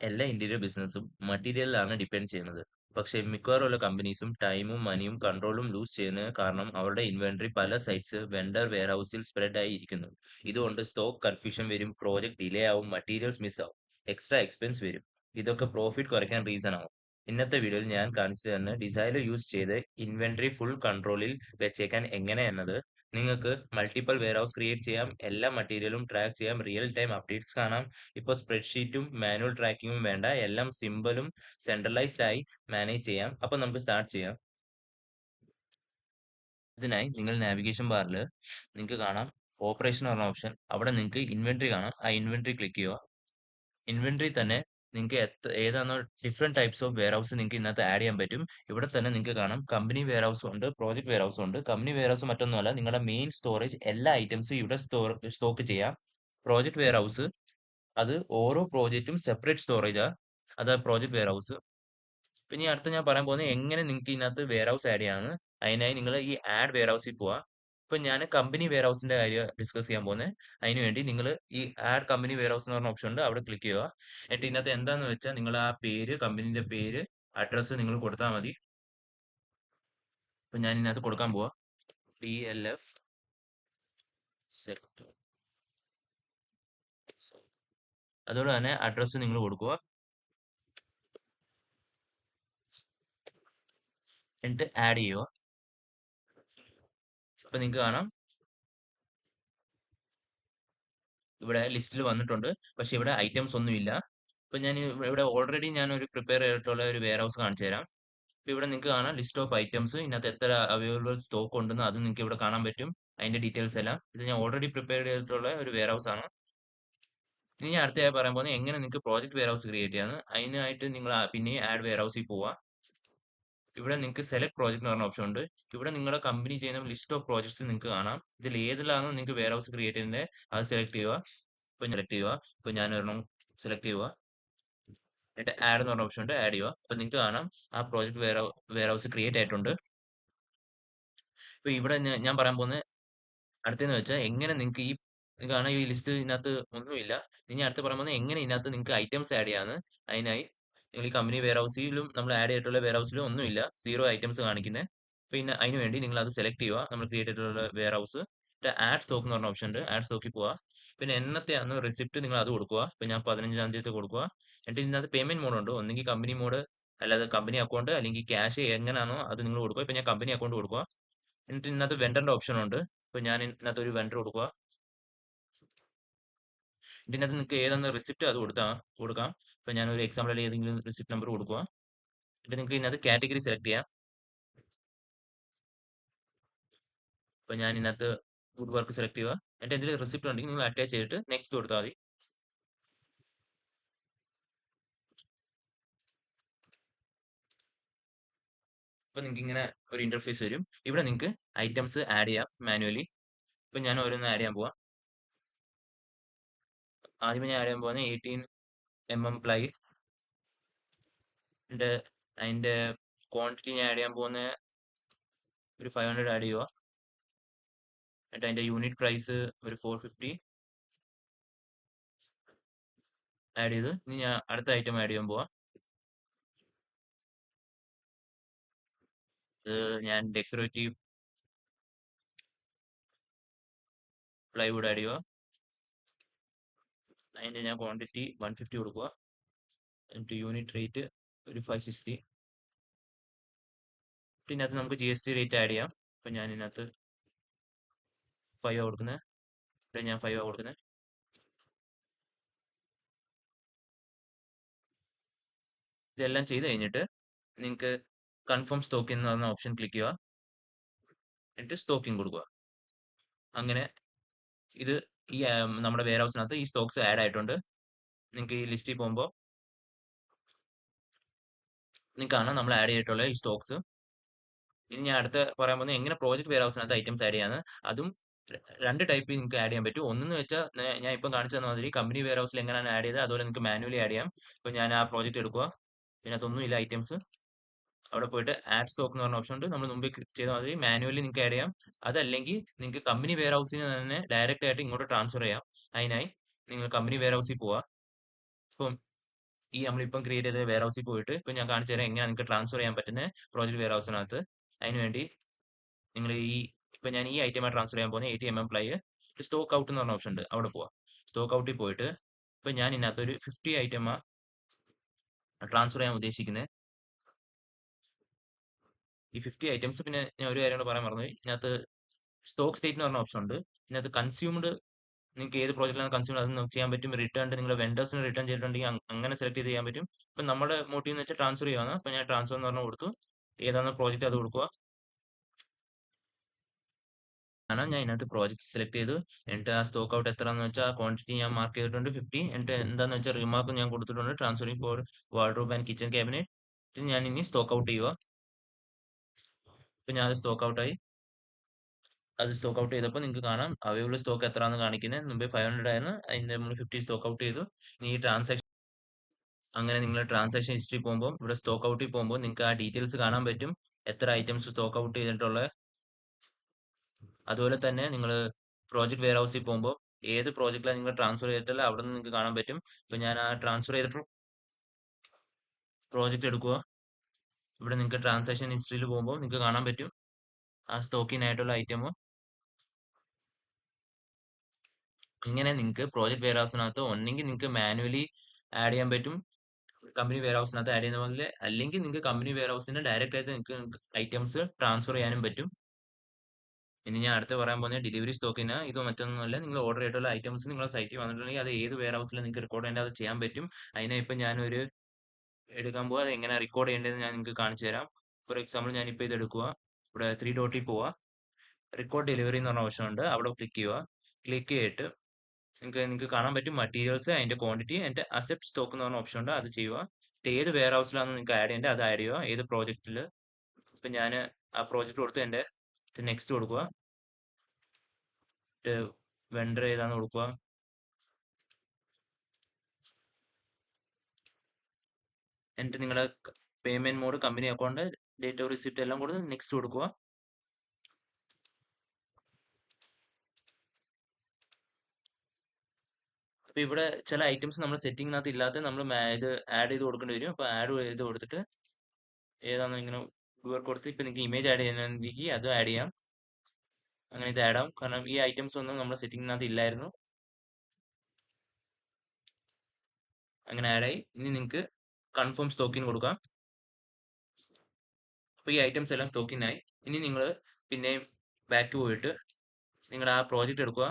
എല്ലാ ഇന്റീരിയർ ബിസിനസ്സും മറ്റീരിയലിലാണ് ഡിപ്പെൻഡ് ചെയ്യുന്നത്. പക്ഷേ മിക്കവാറുള്ള കമ്പനീസും ടൈമും മണിയും കൺട്രോളും ലൂസ് ചെയ്യുന്നതിന് കാരണം അവരുടെ ഇൻവെന്ററി പല സൈറ്റ്സ് വെണ്ടർ വെയർഹൌസിൽ സ്പ്രെഡ് ആയി ഇരിക്കുന്നു. ഇതുകൊണ്ട് സ്റ്റോക്ക് കൺഫ്യൂഷൻ വരും, പ്രോജക്റ്റ് ഡിലേ ആവും, മറ്റീരിയൽസ് മിസ് ആവും, എക്സ്ട്രാ എക്സ്പെൻസ് വരും. ഇതൊക്കെ പ്രോഫിറ്റ് കുറയ്ക്കാൻ റീസൺ ആവും. ഇന്നത്തെ വീഡിയോയിൽ ഞാൻ കാണിച്ചു തരുന്ന ഡിസൈലർ യൂസ് ചെയ്ത് ഇൻവെന്ററി ഫുൾ കൺട്രോളിൽ വെച്ചേക്കാൻ എങ്ങനെ എന്നത്. നിങ്ങൾക്ക് മൾട്ടിപ്പിൾ വെയർഹൌസ് ക്രിയേറ്റ് ചെയ്യാം, എല്ലാ മറ്റീരിയലും ട്രാക്ക് ചെയ്യാം, റിയൽ ടൈം അപ്ഡേറ്റ്സ് കാണാം. ഇപ്പോൾ സ്പ്രെഡ്ഷീറ്റും മാനുവൽ ട്രാക്കിങ്ങും വേണ്ട, എല്ലാം സിമ്പിളും സെൻട്രലൈസ്ഡ് ആയി മാനേജ് ചെയ്യാം. അപ്പോൾ നമുക്ക് സ്റ്റാർട്ട് ചെയ്യാം. ഇതിനായി നിങ്ങൾ നാവിഗേഷൻ ബാറിൽ നിങ്ങൾക്ക് കാണാം ഓപ്പറേഷൻ പറഞ്ഞ ഓപ്ഷൻ. അവിടെ നിങ്ങൾക്ക് ഇൻവെന്ററി കാണാം. ആ ഇൻവെന്ററി ക്ലിക്ക് ചെയ്യുക. ഇൻവെന്ററി തന്നെ നിങ്ങൾക്ക് ഏതാണോ different types of warehouse നിങ്ങൾക്ക് ഇതിനകത്ത് ആഡ് ചെയ്യാൻ പറ്റും. ഇവിടെ തന്നെ നിങ്ങൾക്ക് കാണാം കമ്പനി വെയർ ഹൗസും ഉണ്ട്, പ്രോജക്ട് വെയർ ഹൗസും ഉണ്ട്. കമ്പനി വെയർ ഹൗസ് മറ്റൊന്നുമല്ല, നിങ്ങളുടെ മെയിൻ സ്റ്റോറേജ് എല്ലാ ഐറ്റംസും ഇവിടെ സ്റ്റോക്ക് ചെയ്യാം. പ്രോജക്ട് വെയർ ഹൗസ് അത് ഓരോ പ്രോജക്റ്റും സെപ്പറേറ്റ് സ്റ്റോറേജാ. അത് പ്രോജക്ട് വെയർ ഹൗസ്. പിന്നെ ഈ അടുത്ത് ഞാൻ പറയാൻ പോകുന്നത് എങ്ങനെ നിങ്ങൾക്ക് ഇതിനകത്ത് വെയർ ഹൗസ് ആഡ് ചെയ്യാമെന്ന്. അതിനായി നിങ്ങൾ ഈ ആഡ് വെയർ ഹൗസിൽ പോവുക. ഇപ്പൊ ഞാൻ കമ്പനി വെയർ ഹൗസിന്റെ കാര്യം ഡിസ്കസ് ചെയ്യാൻ പോകുന്നത്. അതിന് വേണ്ടി നിങ്ങൾ ഈ ആഡ് കമ്പനി വെയർ ഹൗസ് എന്ന് പറഞ്ഞ ഓപ്ഷൻ ഉണ്ട്, അവിടെ ക്ലിക്ക് ചെയ്യുക. എന്നിട്ട് ഇതിനകത്ത് എന്താന്ന് വെച്ചാൽ നിങ്ങൾ ആ പേര്, കമ്പനിന്റെ പേര്, അഡ്രസ്സ് നിങ്ങൾ കൊടുത്താൽ മതി. ഇപ്പൊ ഞാൻ ഇതിനകത്ത് കൊടുക്കാൻ പോവാ DLF സെക്ടർ. അതുപോലെ തന്നെ അഡ്രസ്സ് നിങ്ങൾ കൊടുക്കുക. എന്നിട്ട് ആഡ് ചെയ്യുക. ഇപ്പൊ നിങ്ങൾക്ക് കാണാം ഇവിടെ ലിസ്റ്റിൽ വന്നിട്ടുണ്ട്. പക്ഷെ ഇവിടെ ഐറ്റംസ് ഒന്നുമില്ല. ഇപ്പൊ ഞാൻ ഇവിടെ ഓൾറെഡി ഞാൻ ഒരു പ്രിപ്പയർ ചെയ്തിട്ടുള്ള ഒരു വെയർ ഹൗസ് കാണിച്ചു തരാം. ഇപ്പൊ ഇവിടെ നിങ്ങൾക്ക് കാണാം ലിസ്റ്റ് ഓഫ് ഐറ്റംസ്, ഇതിനകത്ത് എത്ര അവൈലബിൾ സ്റ്റോക്ക് ഉണ്ടെന്ന് അത് നിങ്ങൾക്ക് ഇവിടെ കാണാൻ പറ്റും. അതിന്റെ ഡീറ്റെയിൽസ് എല്ലാം. ഇത് ഞാൻ ഓൾറെഡി പ്രിപ്പയർ ചെയ്തിട്ടുള്ള ഒരു വെയർ ഹൗസ് ആണ്. ഇനി ഞാൻ അടുത്തതായി പറയാൻ പോകുന്നത് എങ്ങനെ നിങ്ങൾക്ക് പ്രോജക്ട് വെയർ ഹൗസ് ക്രിയേറ്റ് ചെയ്യാന്ന്. അതിനായിട്ട് നിങ്ങൾ പിന്നെ ആഡ് വെയർ ഹൗസിൽ പോവുക. ഇവിടെ നിങ്ങൾക്ക് സെലക്ട് പ്രോജക്റ്റ് എന്ന് പറഞ്ഞ ഓപ്ഷൻ ഉണ്ട്. ഇവിടെ നിങ്ങളുടെ കമ്പനി ചെയ്യുന്ന ലിസ്റ്റ് ഓഫ് പ്രോജക്ട്സ് നിങ്ങൾക്ക് കാണാം. ഇതിൽ ഏതിലാണോ നിങ്ങൾക്ക് വെയർ ഹൗസ് ക്രിയേറ്റ് ചെയ്യുന്നത് അത് സെലക്ട് ചെയ്യുക. ഇപ്പൊ സെലക്ട് ചെയ്യുക. ഇപ്പൊ ഞാൻ ഒരെണ്ണം സെലക്ട് ചെയ്യുക. എന്നിട്ട് ആഡ് എന്ന് പറഞ്ഞ ഓപ്ഷൻ ഉണ്ട്, ആഡ് ചെയ്യുക. അപ്പൊ നിങ്ങൾക്ക് കാണാം ആ പ്രോജക്ട് വെയർ ഹൗസ് ക്രിയേറ്റ് ആയിട്ടുണ്ട്. ഇപ്പൊ ഇവിടെ ഞാൻ പറയാൻ പോകുന്നത് അടുത്തെന്ന് വെച്ചാൽ എങ്ങനെ നിങ്ങൾക്ക് കാണാൻ ഈ ലിസ്റ്റ് ഇതിനകത്ത് ഒന്നുമില്ല. ഇനി അടുത്ത് പറയാൻ പോകുന്നത് എങ്ങനെ ഇതിനകത്ത് നിങ്ങൾക്ക് ഐറ്റംസ് ആഡ് ചെയ്യാന്ന്. അതിനായി നിങ്ങൾ ഈ കമ്പനി വെയർ ഹൗസിലും നമ്മൾ ആഡ് ചെയ്തിട്ടുള്ള വെയർ ഹൗസിലും ഒന്നുമില്ല, സീറോ ഐറ്റംസ് കാണിക്കുന്നത്. പിന്നെ അതിന് വേണ്ടി നിങ്ങൾ അത് സെലക്ട് ചെയ്യുക, നമ്മൾ ക്രിയേറ്റ് ചെയ്തിട്ടുള്ള വെയർ ഹൗസ്. ആഡ് സ്റ്റോക്ക് എന്ന് പറഞ്ഞ ഓപ്ഷൻ ഉണ്ട്, ആഡ് സ്റ്റോക്കിൽ പോവുക. പിന്നെ എന്നത്തെയാണ് റിസിപ്റ്റ് നിങ്ങൾ അത് കൊടുക്കുക. ഇപ്പൊ ഞാൻ 15-ാം തീയതി കൊടുക്കുക. എന്നിട്ട് ഇതിനകത്ത് പേയ്മെന്റ് മോഡ് ഉണ്ട്, ഒന്നെങ്കിൽ കമ്പനി മോഡ്, അല്ലാതെ കമ്പനി അക്കൗണ്ട്, അല്ലെങ്കിൽ ക്യാഷ്, എങ്ങനെയാണോ അത് നിങ്ങൾ കൊടുക്കുക. ഇപ്പൊ ഞാൻ കമ്പനി അക്കൗണ്ട് കൊടുക്കുക. എന്നിട്ട് ഇതിനകത്ത് വെണ്ടറിന്റെ ഓപ്ഷൻ ഉണ്ട്. ഇപ്പൊ ഞാൻ ഇതിനകത്ത് ഒരു വെണ്ടർ കൊടുക്കുക. ഇതിനകത്ത് നിങ്ങൾക്ക് ഏതാണ് റിസിപ്റ്റ് അത് കൊടുക്കാം. ഇപ്പൊ ഞാൻ ഒരു എക്സാമ്പിൾ ഏതെങ്കിലും റിസിപ്റ്റ് നമ്പർ കൊടുക്കുക. എന്നിട്ട് നിങ്ങൾക്ക് ഇതിനകത്ത് കാറ്റഗറി സെലക്ട് ചെയ്യാം. ഇപ്പൊ ഞാൻ ഇതിനകത്ത് വുഡ് വർക്ക് സെലക്ട് ചെയ്യുക. എന്നിട്ട് എന്തെങ്കിലും റിസിപ്റ്റ് ഉണ്ടെങ്കിൽ നിങ്ങൾ അറ്റാച്ച് ചെയ്തിട്ട് നെക്സ്റ്റ് കൊടുത്താൽ മതി. അപ്പൊ നിങ്ങൾക്ക് ഇങ്ങനെ ഒരു ഇന്റർഫേസ് വരും. ഇവിടെ നിങ്ങൾക്ക് ഐറ്റംസ് ആഡ് ചെയ്യാം മാനുവലി. ഇപ്പൊ ഞാൻ ഓരോന്ന് ആഡ് ചെയ്യാൻ പോവാം. ആദ്യമേ ഞാൻ ആഡ് ചെയ്യാൻ പോകുന്നത് 18 mm പ്ലൈ. അതിന്റെ ക്വാണ്ടിറ്റി ഞാൻ ആഡ് ചെയ്യാൻ പോകുന്ന ഒരു 500 ആഡ് ചെയ്യുക. എന്നിട്ട് അതിന്റെ യൂണിറ്റ് പ്രൈസ് ഒരു 450 ആഡ് ചെയ്ത് ഇനി ഞാൻ അടുത്ത ഐറ്റം ആഡ് ചെയ്യാൻ പോവാം. ഞാൻ ഡെക്കറേറ്റീവ് പ്ലൈവുഡ് ആഡ് ചെയ്യുക. അതിന്റെ ഞാൻ ക്വാണ്ടിറ്റി 150 കൊടുക്കുക. എന്നിട്ട് യൂണിറ്റ് റേറ്റ് ഒരു 560. ഇതിനകത്ത് നമുക്ക് GST റേറ്റ് ആഡ് ചെയ്യാം. അപ്പൊ ഞാൻ ഇതിനകത്ത് 5 കൊടുക്കുന്നത്. ഇവിടെ ഞാൻ 5 കൊടുക്കുന്നത്. ഇതെല്ലാം ചെയ്ത് കഴിഞ്ഞിട്ട് നിങ്ങൾക്ക് കൺഫേം സ്റ്റോക്ക് എന്ന് പറഞ്ഞ ഓപ്ഷൻ ക്ലിക്ക് ചെയ്യുക. എന്നിട്ട് സ്റ്റോക്കിംഗ് കൊടുക്കുക. അങ്ങനെ ഇത് ഈ നമ്മുടെ വെയർ ഹൗസിനകത്ത് ഈ സ്റ്റോക്സ് ആഡ് ആയിട്ടുണ്ട്. നിങ്ങൾക്ക് ഈ ലിസ്റ്റിൽ പോകുമ്പോൾ നിങ്ങൾക്ക് കാണാം നമ്മൾ ആഡ് ചെയ്തിട്ടുള്ള ഈ സ്റ്റോക്സ്. ഇനി ഞാൻ അടുത്ത പറയാൻ പോകുന്നത് എങ്ങനെ പ്രോജക്ട് വെയർ ഹൗസിനകത്ത് ഐറ്റംസ് ആഡ് ചെയ്യാന്ന്. അതും രണ്ട് ടൈപ്പിൽ നിങ്ങൾക്ക് ആഡ് ചെയ്യാൻ പറ്റും. ഒന്നെന്ന് വെച്ചാൽ ഞാൻ ഇപ്പം കാണിച്ചു തന്ന മാതിരി കമ്പനി വെയർ ഹൗസിൽ എങ്ങനെയാണ് ആഡ് ചെയ്തത് അതുപോലെ നിങ്ങൾക്ക് മാനുവലി ആഡ് ചെയ്യാം. ഇപ്പൊ ഞാൻ ആ പ്രോജക്റ്റ് എടുക്കുക. ഇതിനകത്തൊന്നുമില്ല ഐറ്റംസ്. അവിടെ പോയിട്ട് ആഡ് സ്റ്റോക്ക് എന്ന് പറഞ്ഞ ഓപ്ഷൻ ഉണ്ട്, നമ്മൾ മുമ്പ് ക്ലിക്ക് ചെയ്താൽ മതി. മാനുവലി നിങ്ങൾക്ക് ആഡ് ചെയ്യാം. അതല്ലെങ്കിൽ നിങ്ങൾക്ക് കമ്പനി വെയർ ഹൗസിൽ നിന്ന് തന്നെ ഡയറക്റ്റ് ആയിട്ട് ഇങ്ങോട്ട് ട്രാൻസ്ഫർ ചെയ്യാം. അതിനായി നിങ്ങൾ കമ്പനി വെയർ ഹൗസിൽ പോവുക. ഇപ്പം ഈ നമ്മളിപ്പം ക്രിയേറ്റ് ചെയ്ത വെയർ ഹൗസിൽ പോയിട്ട് ഇപ്പം ഞാൻ കാണിച്ചു തരാം എങ്ങനെ നിങ്ങൾക്ക് ട്രാൻസ്ഫർ ചെയ്യാൻ പറ്റുന്ന പ്രോജക്റ്റ് വെയർ ഹൗസിനകത്ത്. അതിനുവേണ്ടി നിങ്ങൾ ഇപ്പം ഞാൻ ഈ ഐറ്റമായി ട്രാൻസ്ഫർ ചെയ്യാൻ പോകുന്ന 80 പ്ലൈ സ്റ്റോക്ക് ഔട്ട് എന്ന് പറഞ്ഞ ഓപ്ഷൻ ഉണ്ട്, അവിടെ പോവാം. സ്റ്റോക്ക് ഔട്ടിൽ പോയിട്ട് ഇപ്പം ഞാൻ ഇതിനകത്ത് ഒരു 50 ഐറ്റമാണ് ട്രാൻസ്ഫർ ചെയ്യാൻ ഉദ്ദേശിക്കുന്നത്. ഈ 50 ഐറ്റംസ്, പിന്നെ ഞാൻ ഒരു കാര്യം കൂടെ പറയാൻ മറന്നുപോയി, ഇതിനകത്ത് സ്റ്റോക്ക് സ്റ്റേറ്റ് എന്ന് പറഞ്ഞ ഓപ്ഷൻ ഉണ്ട്. ഇതിനകത്ത് കൺസ്യൂംഡ്, നിങ്ങൾക്ക് ഏത് പ്രോജക്റ്റിലാണ് കൺസ്യൂം അത് ചെയ്യാൻ പറ്റും. റിട്ടേൺ നിങ്ങളുടെ വെൻഡേഴ്സിന് റിട്ടേൺ ചെയ്തിട്ടുണ്ടെങ്കിൽ അങ്ങനെ സെലക്ട് ചെയ്ത് ചെയ്യാൻ പറ്റും. ഇപ്പം നമ്മുടെ മോട്ടീവ് എന്ന് വെച്ചാൽ ട്രാൻസ്ഫർ ചെയ്യുകയാണ്. അപ്പം ഞാൻ ട്രാൻസ്ഫർ എന്ന് പറഞ്ഞാൽ കൊടുത്തു, ഏതാണ് പ്രോജക്റ്റ് അത് കൊടുക്കുക. ഞാൻ ഇതിനകത്ത് പ്രോജക്റ്റ് സെലക്ട് ചെയ്തു. എന്നിട്ട് ആ സ്റ്റോക്ക് ഔട്ട് എത്രയാണെന്ന് വെച്ചാൽ ആ ക്വാണ്ടിറ്റി ഞാൻ മാർക്ക് ചെയ്തിട്ടുണ്ട് 50. എന്നിട്ട് എന്താണെന്ന് വെച്ചാൽ റിമാർക്ക് ഞാൻ കൊടുത്തിട്ടുണ്ട്, transferring for wardrobe and kitchen cabinet. ഞാൻ ഇനി സ്റ്റോക്ക് ഔട്ട് ചെയ്യുക. ഇപ്പം ഞാൻ അത് സ്റ്റോക്ക് ഔട്ടായി. അത് സ്റ്റോക്ക് ഔട്ട് ചെയ്തപ്പോൾ നിങ്ങൾക്ക് കാണാം അവൈലബിൾ സ്റ്റോക്ക് എത്രയാണെന്ന് കാണിക്കുന്നത്. മുമ്പേ 500 ആയിരുന്നു, അതിൻ്റെ നമ്മൾ 50 സ്റ്റോക്ക് ഔട്ട് ചെയ്തു. ഇനി ഈ ട്രാൻസാക്ഷൻ, അങ്ങനെ നിങ്ങൾ ട്രാൻസാക്ഷൻ ഹിസ്റ്ററി പോകുമ്പോൾ ഇവിടെ സ്റ്റോക്ക് ഔട്ടിൽ പോകുമ്പോൾ നിങ്ങൾക്ക് ആ ഡീറ്റെയിൽസ് കാണാൻ പറ്റും, എത്ര ഐറ്റംസ് സ്റ്റോക്ക് ഔട്ട് ചെയ്തിട്ടുള്ളത്. അതുപോലെ തന്നെ നിങ്ങൾ പ്രോജക്റ്റ് വെയർ ഹൗസിൽ പോകുമ്പോൾ ഏത് പ്രോജക്റ്റിലാണ് നിങ്ങൾ ട്രാൻസ്ഫർ ചെയ്തിട്ടുള്ളത് അവിടെ നിന്ന് നിങ്ങൾക്ക് കാണാൻ പറ്റും. ഇപ്പം ഞാൻ ആ ട്രാൻസ്ഫർ ചെയ്തിട്ടുള്ള പ്രോജക്റ്റ് എടുക്കുക. ഇവിടെ നിങ്ങൾക്ക് ട്രാൻസാക്ഷൻ ഹിസ്റ്ററിയിൽ പോകുമ്പോൾ നിങ്ങൾക്ക് കാണാൻ പറ്റും ആ സ്റ്റോക്കിനായിട്ടുള്ള ഐറ്റം. ഇങ്ങനെ നിങ്ങൾക്ക് പ്രോജക്റ്റ് വെയർ ഹൗസിനകത്ത് ഒന്നെങ്കിൽ നിങ്ങൾക്ക് മാനുവലി ആഡ് ചെയ്യാൻ പറ്റും, കമ്പനി വെയർ ഹൗസിനകത്ത് ആഡ് ചെയ്യുന്ന പോലെ, അല്ലെങ്കിൽ നിങ്ങൾക്ക് കമ്പനി വെയർ ഹൗസിന്റെ ഡയറക്റ്റ് ആയിട്ട് നിങ്ങൾക്ക് ഐറ്റംസ് ട്രാൻസ്ഫർ ചെയ്യാനും പറ്റും. ഇനി ഞാൻ അടുത്ത് പറയാൻ പോകുന്നത് ഡെലിവറി സ്റ്റോക്കിന്. ഇത് മറ്റൊന്നുമല്ല, നിങ്ങൾ ഓർഡർ ചെയ്തിട്ടുള്ള ഐറ്റംസ് നിങ്ങളുടെ സൈറ്റിൽ വന്നിട്ടുണ്ടെങ്കിൽ അത് ഏത് വെയർ ഹൗസിൽ നിങ്ങൾക്ക് റെക്കോർഡ് ചെയ്യേണ്ടത് അത് ചെയ്യാൻ പറ്റും. അതിനെ ഇപ്പം ഞാനൊരു എടുക്കാൻ പോവാ, അത് എങ്ങനെ റെക്കോർഡ് ചെയ്യേണ്ടതെന്ന് ഞാൻ നിങ്ങൾക്ക് കാണിച്ചു തരാം. ഫോർ എക്സാമ്പിൾ ഞാനിപ്പോൾ ഇത് എടുക്കുക. ഇവിടെ 3 ഡോട്ടിൽ പോവുക, റെക്കോർഡ് ഡെലിവറി എന്ന് പറഞ്ഞ ഓപ്ഷൻ ഉണ്ട്, അവിടെ ക്ലിക്ക് ചെയ്യുക. ക്ലിക്ക് ചെയ്തിട്ട് നിങ്ങൾക്ക് കാണാൻ പറ്റും മറ്റീരിയൽസ്, അതിന്റെ ക്വാണ്ടിറ്റി, അതിന്റെ അസെപ്റ്റ് സ്റ്റോക്ക് എന്ന് പറഞ്ഞ ഓപ്ഷൻ ഉണ്ട്, അത് ചെയ്യുക. ഏത് വെയർ ഹൗസിലാണ് നിങ്ങൾക്ക് ആഡ് ചെയ്യേണ്ടത് അത് ആഡ് ചെയ്യുക, ഏത് പ്രോജക്റ്റിൽ. ഇപ്പം ഞാൻ ആ പ്രോജക്റ്റ് കൊടുത്ത് എൻ്റെ നെക്സ്റ്റ് കൊടുക്കുക. വെണ്ടർ ഏതാന്ന് കൊടുക്കുക. എന്നിട്ട് നിങ്ങളുടെ payment mode, company account, date of receipt എല്ലാം കൊടുത്ത് നെക്സ്റ്റ് കൊടുക്കുക. അപ്പൊ ഇവിടെ ചില ഐറ്റംസ് നമ്മൾ സെറ്റിംഗിനകത്ത് ഇല്ലാത്ത നമ്മൾ ഇത് ആഡ് ചെയ്ത് കൊടുക്കേണ്ടി വരും. അപ്പൊ ആഡ് ചെയ്ത് കൊടുത്തിട്ട് ഏതാണെന്ന് ഇങ്ങനെ കൊടുത്ത്, ഇപ്പൊ നിങ്ങൾക്ക് ഇമേജ് ആഡ് ചെയ്യാനെങ്കിൽ അത് ആഡ് ചെയ്യാം. അങ്ങനെ ഇത് ആഡ് ആവും, കാരണം ഈ ഐറ്റംസ് ഒന്നും നമ്മുടെ സെറ്റിംഗിനകത്ത് ഇല്ലായിരുന്നു. അങ്ങനെ ആഡ് ആയി. ഇനി നിങ്ങൾക്ക് കൺഫേം സ്റ്റോക്കിന് കൊടുക്കാം. അപ്പോൾ ഈ ഐറ്റംസ് എല്ലാം സ്റ്റോക്കിനായി. ഇനി നിങ്ങൾ പിന്നെ ബാക്ക് പോയിട്ട് നിങ്ങളുടെ ആ പ്രോജക്റ്റ് എടുക്കുക.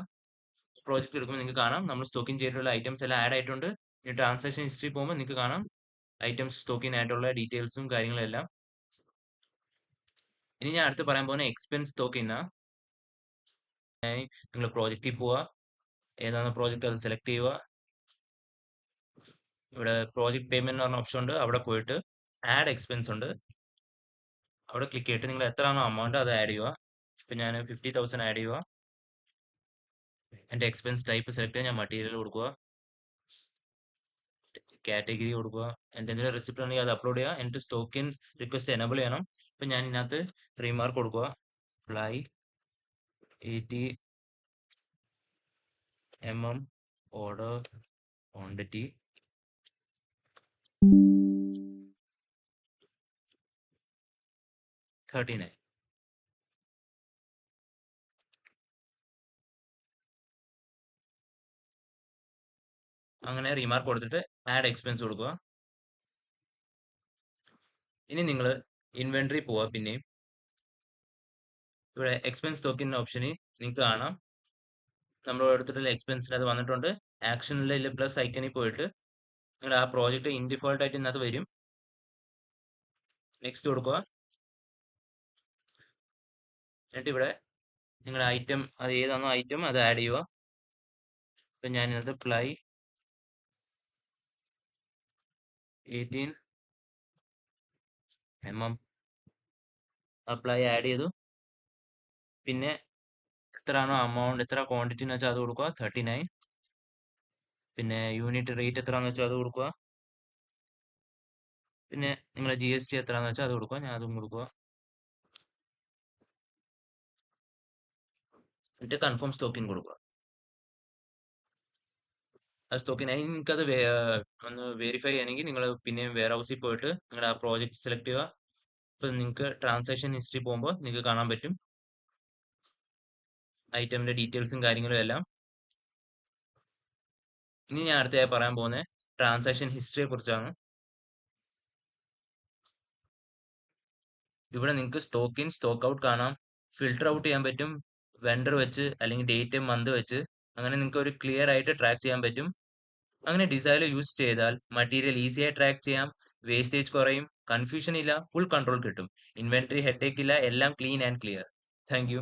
പ്രോജക്റ്റ് എടുക്കുമ്പോൾ നിങ്ങൾക്ക് കാണാം നമ്മൾ സ്റ്റോക്കിൻ ചെയ്തിട്ടുള്ള ഐറ്റംസ് എല്ലാം ആഡ് ആയിട്ടുണ്ട്. ഇനി ട്രാൻസാക്ഷൻ ഹിസ്റ്ററി പോകുമ്പോൾ നിങ്ങൾക്ക് കാണാം ഐറ്റംസ് സ്റ്റോക്കിനായിട്ടുള്ള ഡീറ്റെയിൽസും കാര്യങ്ങളും എല്ലാം. ഇനി ഞാൻ അടുത്ത് പറയാൻ പോകുന്ന എക്സ്പെൻസ് സ്റ്റോക്കിനാ. നിങ്ങൾ പ്രോജക്റ്റിൽ പോവുക, ഏതാണ് പ്രോജക്റ്റ് അത് സെലക്ട് ചെയ്യുക. ഇവിടെ പ്രോജക്റ്റ് പേയ്മെന്റ് എന്ന് പറഞ്ഞ ഓപ്ഷൻ ഉണ്ട്, അവിടെ പോയിട്ട് ആഡ് എക്സ്പെൻസ് ഉണ്ട്, അവിടെ ക്ലിക്ക് ചെയ്തിട്ട് നിങ്ങൾ എത്രയാണോ അമൗണ്ട് അത് ആഡ് ചെയ്യുക. ഇപ്പം ഞാൻ 50,000 ആഡ് ചെയ്യുക. എൻ്റെ എക്സ്പെൻസ് ടൈപ്പ് സെലക്ട് ചെയ്യാൻ ഞാൻ മറ്റീരിയൽ കൊടുക്കുക, കാറ്റഗറി കൊടുക്കുക. എൻ്റെ എന്തെങ്കിലും റെസിപ്റ്റ് ഉണ്ടെങ്കിൽ അത് അപ്ലോഡ് ചെയ്യുക. എന്നിട്ട് സ്റ്റോക്കിൻ റിക്വസ്റ്റ് എനബിൾ ചെയ്യണം. ഇപ്പം ഞാൻ ഇതിനകത്ത് റീമാർക്ക് കൊടുക്കുക, അപ്ലൈ 80 ഓർഡർ ക്വാണ്ടിറ്റി 39. അങ്ങനെ റീമാർക്ക് കൊടുത്തിട്ട് ആഡ് എക്സ്പെൻസ് കൊടുക്കുക. ഇനി നിങ്ങൾ ഇൻവെന്ററി പോവുക. പിന്നെയും ഇവിടെ എക്സ്പെൻസ് ടോക്കൻ ഓപ്ഷനിൽ നിങ്ങൾക്ക് കാണാം നമ്മൾ എടുത്തിട്ടുള്ള എക്സ്പെൻസിന് അത് വന്നിട്ടുണ്ട്. ആക്ഷനിൽ പ്ലസ് ഐക്കണിൽ പോയിട്ട് നിങ്ങൾ ആ പ്രോജക്റ്റ് ഇൻ ഡിഫോൾട്ട് ആയിട്ട് ഇതിനകത്ത് വരും. നെക്സ്റ്റ് കൊടുക്കുക. എന്നിട്ട് ഇവിടെ നിങ്ങളുടെ ഐറ്റം, അത് ഏതാണോ ഐറ്റം അത് ആഡ് ചെയ്യുക. ഇപ്പം ഞാൻ ഇതിനകത്ത് പ്ലൈ 18 അപ്ലൈ ആഡ് ചെയ്തു. പിന്നെ എത്രയാണോ അമൗണ്ട്, എത്ര ക്വാണ്ടിറ്റി എന്ന് വെച്ചാൽ അത് കൊടുക്കുക, 39. പിന്നെ യൂണിറ്റ് റേറ്റ് എത്രയാണെന്ന് വെച്ചാൽ അത് കൊടുക്കുക. പിന്നെ നിങ്ങളുടെ GST എത്രയാണെന്ന് വെച്ചാൽ അത് കൊടുക്കുക, ഞാൻ അതും കൊടുക്കുക. എന്നിട്ട് കൺഫേം സ്റ്റോക്കിൻ കൊടുക്കുക. ആ സ്റ്റോക്കിനായി നിങ്ങൾക്കത് ഒന്ന് വെരിഫൈ ചെയ്യണമെങ്കിൽ നിങ്ങൾ പിന്നെയും വെയർ ഹൗസിൽ പോയിട്ട് നിങ്ങളുടെ ആ പ്രോജക്റ്റ് സെലക്ട് ചെയ്യുക. ഇപ്പൊ നിങ്ങൾക്ക് ട്രാൻസാക്ഷൻ ഹിസ്റ്ററി പോകുമ്പോൾ നിങ്ങൾക്ക് കാണാൻ പറ്റും ഐറ്റമിന്റെ ഡീറ്റെയിൽസും കാര്യങ്ങളും എല്ലാം. ഇനി ഞാൻ അടുത്തതായി പറയാൻ പോകുന്നത് ട്രാൻസാക്ഷൻ ഹിസ്റ്ററിയെ കുറിച്ചാണ്. ഇവിടെ നിങ്ങൾക്ക് സ്റ്റോക്ക് ഇൻ സ്റ്റോക്ക് ഔട്ട് കാണാം, ഫിൽട്ടർ ഔട്ട് ചെയ്യാൻ പറ്റും വെണ്ടർ വെച്ച് അല്ലെങ്കിൽ ഡേറ്റ് മന്ത് വെച്ച്. അങ്ങനെ നിങ്ങൾക്ക് ഒരു ക്ലിയർ ആയിട്ട് ട്രാക്ക് ചെയ്യാൻ പറ്റും. അങ്ങനെ ഡിസൈലോ യൂസ് ചെയ്താൽ മറ്റീരിയൽ ഈസിയായി ട്രാക്ക് ചെയ്യാം, വേസ്റ്റേജ് കുറയും, കൺഫ്യൂഷൻ ഇല്ല, ഫുൾ കൺട്രോൾ കിട്ടും, ഇൻവെന്ററി ഹെഡേക്ക് ഇല്ല, എല്ലാം clean and clear. Thank you.